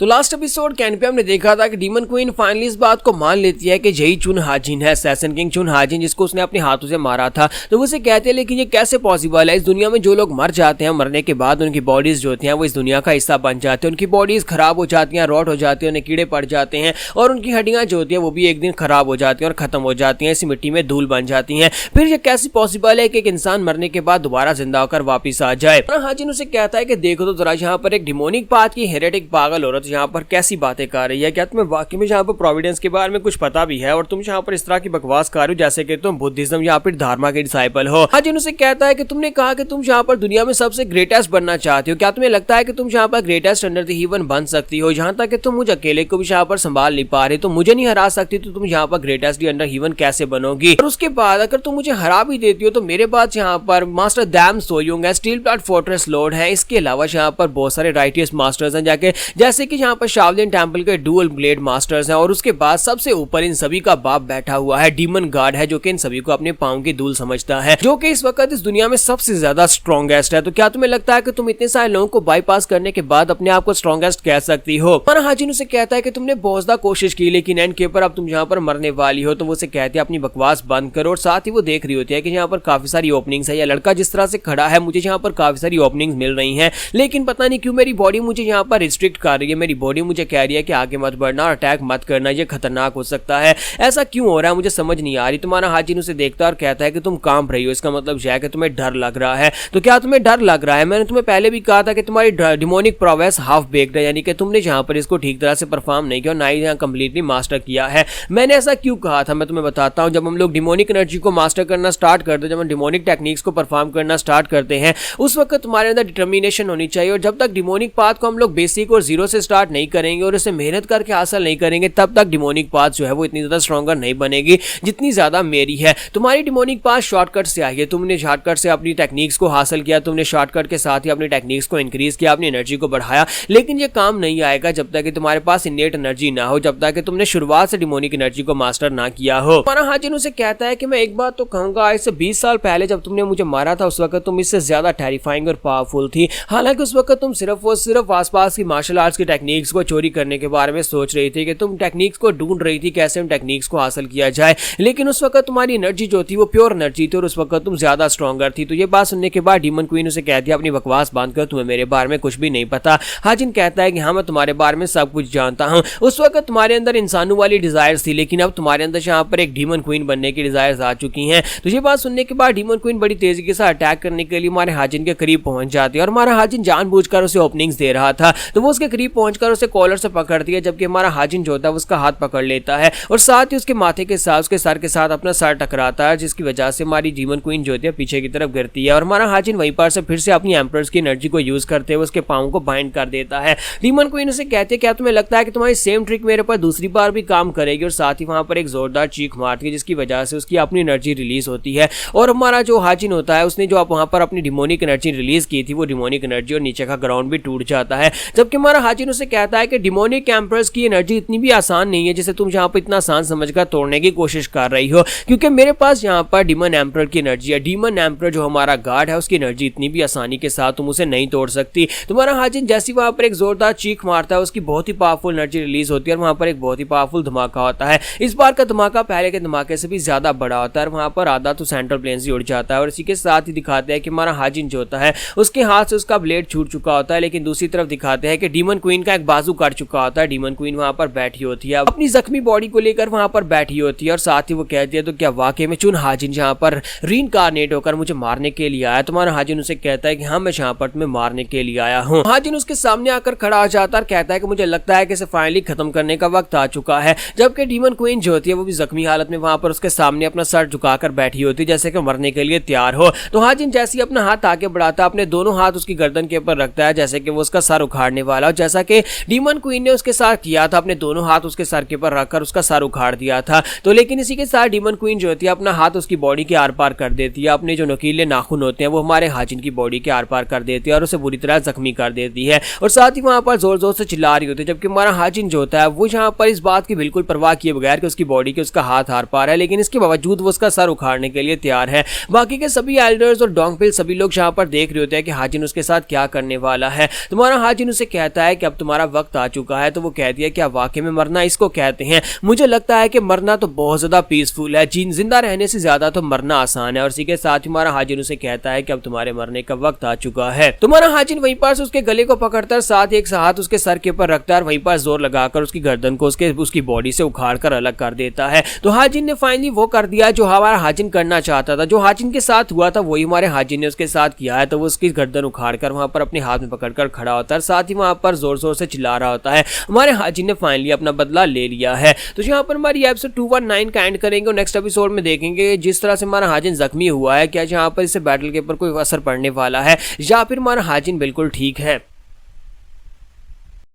तो last episode can pay हमने देखा था कि डीमन क्वीन फाइनली इस बात को मान लेती है कि यही चुन हाजिन है, असैसिन किंग चुन हाजिन, जिसको उसने अपने हाथों से मारा था। तो वो उसे कहते हैं लेकिन ये कैसे पॉसिबल है, इस दुनिया में जो लोग मर जाते हैं, मरने के बाद उनकी बॉडीज जो होती हैं वो इस दुनिया का हिस्सा बन जाते हैं, उनकी बॉडीज खराब हो जाती हैं, रॉट हो जाती है, उन्हें कीड़े पड़ जाते हैं और उनकी हड्डियां जो होती है वो भी एक दिन खराब हो जाती हैं और खत्म हो जाती हैं, इसी मिट्टी में धूल बन जाती हैं। फिर ये कैसे पॉसिबल है कि एक इंसान मरने के बाद दोबारा जिंदा होकर वापिस आ जाए। हाजिन उसे कहता है कि देखो तो जरा यहाँ पर एक डिमोनिक पाथ की हेरेटिक पागल औरत यहाँ पर कैसी बातें कर रही है, क्या तुम्हें वाकई में यहाँ पर प्रोविडेंस के बारे में कुछ पता भी है और तुम यहाँ पर इस तरह की बकवास कर रहे हो जैसे कि तुम बुद्धिज्म या फिर धर्मा के डिसाइपल हो। हाजिन उसे कहता है कि तुमने कहा कि तुम यहाँ पर दुनिया में सबसे ग्रेटेस्ट बनना चाहते हो, क्या तुम्हें लगता है कि तुम यहाँ पर ग्रेटेस्ट अंडर द हेवन बन सकती हो? यहाँ तक कि तुम मुझे अकेले को भी यहाँ पर संभाल नहीं पा रहे, तो मुझे नहीं हरा सकती, तो तुम यहाँ पर ग्रेटेस्ट अंडर हेवन कैसे बनोगी? और उसके बाद अगर तुम मुझे हरा भी देती हो तो मेरे पास यहाँ पर मास्टर डैम सोयुंग है, स्टील प्लेट फोर्ट्रेस लॉर्ड है, इसके अलावा यहाँ पर बहुत सारे राइटियस मास्टर्स हैं जाके, जैसे कि यहाँ पर शाओलिन टेंपल के डुअल ब्लेड मास्टर्स हैं, और उसके बाद सबसे ऊपर इन सभी का बाप बैठा हुआ है, डीमन गॉड है, जो कि इन सभी को अपने पांव की धूल समझता है, जो कि इस वक्त इस दुनिया में सबसे ज्यादा स्ट्रॉन्गेस्ट है। तो क्या तुम्हें लगता है कि तुम इतने सारे लोगों को बाईपास करने के बाद अपने आप को स्ट्रॉन्गेस्ट कह सकती हो? पर हाजिन उसे कहता है कि तुमने बहुत ज्यादा कोशिश की लेकिन एंड के ऊपर अब तुम यहाँ पर मरने वाली हो। तो वो उसे कहती है अपनी बकवास बंद करो, और साथ ही वो देख रही होती है कि यहाँ पर काफी सारी ओपनिंग्स है, या लड़का जिस तरह से खड़ा है मुझे यहाँ पर काफी सारी ओपनिंग्स मिल रही हैं, लेकिन पता नहीं क्यों मेरी बॉडी मुझे यहाँ पर रिस्ट्रिक्ट कर रही है, मेरी बॉडी मुझे कह रही है कि आगे मत बढ़ना, अटैक मत करना, ये खतरनाक हो सकता है। ऐसा क्यों हो रहा है मुझे समझ नहीं आ रही। तुम्हारा हाजिन उसे देखता है और कहता है कि तुम कांप रही हो, इसका मतलब यह है कि तुम्हें डर लग रहा है। तो क्या तुम्हें डर लग रहा है? मैंने तुम्हें पहले भी कहा था कि तुम्हारी डिमोनिक प्रोवेस हाफ बेक्ड है, यानी कि तुमने यहाँ पर इसको ठीक तरह से परफॉर्म नहीं किया, ना ही यहाँ कंप्लीटली मास्टर किया है। मैंने ऐसा क्यों कहा था मैं तुम्हें बताता हूँ। जब हम लोग डिमोनिक एनर्जी को मास्टर करना स्टार्ट करते हैं, जब हम डिमोनिक टेक्निक्स को परफॉर्म करना स्टार्ट करते हैं, उस वक्त तुम्हारे अंदर डिटर्मिनेशन होनी चाहिए, और जब तक डिमोनिक पाथ को हम लोग बेसिक और जीरो से स्टार्ट नहीं करेंगे और इसे मेहनत करके हासिल नहीं करेंगे, तब तक डिमोनिक पाथ जो है वो इतनी ज्यादा स्ट्रॉन्गर नहीं बनेगी जितनी ज्यादा मेरी है। तुम्हारी डिमोनिक पाथ शॉर्टकट से आई है, तुमने शॉर्टकट से अपनी टेक्निक्स को हासिल किया, तुमने शॉर्टकट के साथ ही अपनी टेक्निक्स को इंक्रीज किया, अपनी एनर्जी को बढ़ाया, लेकिन ये काम नहीं आएगा जब तक कि तुम्हारे पास इनेट एनर्जी ना हो, जब तक कि तुमने शुरुआत से डिमोनिक एनर्जी को मास्टर ना किया हो। हमारा हाजिन उसे कहता है कि मैं एक बात तो कहूंगा, आज से 20 साल पहले जब तुमने मुझे मारा था उस वक्त तुम इससे ज्यादा टेरिफाइंग और पावरफुल थी। हालांकि उस वक्त तुम सिर्फ आसपास की मार्शल आर्ट्स की टेक्निक्स को चोरी करने के बारे में सोच रही थी, कि तुम टेक्निक्स को ढूंढ रही थी कैसे उन टेक्निक्स को हासिल किया जाए, लेकिन उस वक्त तुम्हारी एनर्जी जो थी वो प्योर एनर्जी थी और उस वक्त तुम ज्यादा स्ट्रॉन्गर थी। तो ये बात सुनने के बाद डीमन क्वीन उसे कहती है अपनी बकवास बांध कर, तुम्हें मेरे बारे में कुछ भी नहीं पता। हाजिन कहता है कि हाँ मैं तुम्हारे बारे में सब कुछ जानता हूँ, उस वक्त तुम्हारे अंदर इंसानों वाली डिजायर्स थी, लेकिन अब तुम्हारे अंदर यहाँ पर एक डीमन क्वीन बनने की डिजायर्स आ चुकी हैं। तो ये बात सुनने के बाद डीमन क्वीन बड़ी तेजी के साथ अटैक करने के लिए हमारे हाजिन के करीब पहुंच जाती है, और हमारा हाजिन जानबूझकर उसे ओपनिंग्स दे रहा था, तो वो उसके करीब पहुंचकर उसे कॉलर से पकड़ती है, जबकि हमारा हाजिन जो होता है उसका हाथ पकड़ लेता है और साथ ही उसके माथे के साथ उसके सर के साथ अपना सर टकराता है, जिसकी वजह से हमारी डीमन क्वीन जो होती है पीछे की तरफ गिरती है, और हमारा हाजिन वहीं पर से फिर से अपनी एम्परर्स की एनर्जी को यूज करते हुए उसके पांव को बाइंड कर देता है। डीमन क्वीन उसे कहते हैं क्या तुम्हें लगता है कि तुम्हारी सेम ट्रिक मेरे पर दूसरी बार भी काम करेगी? और साथ ही वहां पर एक जोरदार चीख मारती है, जिसकी वजह से उसकी अपनी एनर्जी रिलीज होती है, और हमारा जो हाजिन होता है उसने जो आप वहां पर अपनी डिमोनिक एनर्जी रिलीज की थी वो डिमोनिक एनर्जी और नीचे का ग्राउंड भी टूट जाता है। जबकि हमारा हाजिन उसे कहता है कि डिमोनिक एम्परर्स की एनर्जी इतनी भी आसान नहीं है जिसे तुम यहाँ पर इतना आसान समझकर तोड़ने की कोशिश कर रही हो, क्योंकि मेरे पास यहाँ पर डीमन एम्परर की एनर्जी है। डीमन एम्परर जो हमारा गार्ड है उसकी एनर्जी इतनी भी आसानी के साथ तुम उसे नहीं तोड़ सकती। तुम्हारा हाजिन जैसे वहां पर एक जोरदार चीख मारता है उसकी बहुत ही पावरफुल एनर्जी रिलीज होती है, और वहां पर एक बहुत ही पावरफुल धमाका होता है। इस बार का धमाका पहले के धमाके से भी ज्यादा बड़ा होता है, और वहां पर आधा तो सेंट्रल प्लेन से उड़ जाता है, और इसी के साथ ही दिखाते हैं कि हमारा हाजिन जो होता है उसके हाथ से उसका ब्लेड छूट चुका होता है, लेकिन दूसरी तरफ दिखाते हैं कि डीमन क्वीन का एक बाजू कट चुका होता है। डीमन क्वीन वहां पर बैठी होती है, अपनी जख्मी बॉडी को लेकर वहां पर बैठी होती है, और साथ ही वो कहती है तो क्या वाकई में चुन हाजिन यहाँ पर रीइंकार्नेट होकर मुझे मारने के लिए आया? तुम्हारा हाजिन उसे कहता है कि हाँ मैं यहाँ पर तुम्हें मारने के लिए आया हूँ। हाजिन उसके सामने आकर खड़ा हो जाता है और कहता है कि मुझे लगता है कि इसे फाइनली खत्म करने का वक्त आ चुका है। जबकि डीमन क्वीन जो होती है वो भी जख्मी हालत में वहां पर उसके सामने अपना सर झुकाकर बैठी होती है, जैसे कि मरने के लिए तैयार हो। तो हाजिन जैसे ही अपना हाथ आगे बढ़ाता है, अपने दोनों हाथ उसकी गर्दन के ऊपर रखता है, जैसे कि वो उसका सर उखाड़ने वाला हो, जैसा कि डीमन क्वीन ने उसके साथ किया था, अपने दोनों हाथ उसके सर के ऊपर रखकर उसका सर उखाड़ दिया था। तो लेकिन इसी के साथ डीमन क्वीन जो होती है अपना हाथ उसकी बॉडी के आर पार कर देती है, अपने जो नुकीले नाखून होते हैं वो हमारे हाजिन की बॉडी के आर पार कर देती है और उसे बुरी तरह जख्मी कर देती है, और साथ ही वहां पर जोर जोर से चिल्ला रही होती है। जबकि हमारा हाजिन जो होता है वो यहाँ पर इस बात की बिल्कुल परवाह किए बगैर कि उसकी बॉडी के उसका हाथ आर पार है, लेकिन इसके बावजूद वो उसका सर उखाड़ने के लिए तैयार है। बाकी के सभी एल्डर्स और डोंगपिल सभी लोग यहाँ पर देख रहे होते हैं कि हाजिन उसके साथ क्या करने वाला है। तुम्हारा हाजिन उसे कहता है कि अब तुम्हारा वक्त आ चुका है। तो वो कहती है क्या वाकई में मरना इसको कहते हैं? मुझे लगता है कि मरना तो बहुत ज्यादा पीसफुल है, जिंदा रहने से ज्यादा तो मरना आसान है। और इसी के साथ हमारा हाजिन उसे कहता है कि अब तुम्हारे मरने का वक्त आ चुका है। तुम्हारा हाजिन वहीं पर उसके गले को पकड़कर साथ ही एक हाथ उसके सर के ऊपर रखता है, वहीं पर जोर लगाकर उसकी गर्दन को उसकी बॉडी से उखाड़ कर अलग कर देता है। तो हाजिन ने फाइनली वो कर दिया जो हमारा हाजिन करना चाहता था। जो हाजिन के साथ हुआ था वही हमारे हाजिन ने उसके साथ किया है। तो वो उसकी गर्दन उखाड़ कर वहां पर अपने हाथ में पकड़कर खड़ा होता है, साथ ही वहां पर जोर जोर से चिल्ला रहा होता है। हमारे हाजिन ने फाइनली अपना बदला ले लिया है। तो यहाँ पर हमारी एपिसोड 219 का एंड करेंगे और नेक्स्ट एपिसोड में देखेंगे जिस तरह से हमारा हाजिन जख्मी हुआ है, क्या यहाँ पर इससे बैटल के ऊपर कोई असर पड़ने वाला है या फिर हमारा हाजिन बिल्कुल ठीक है।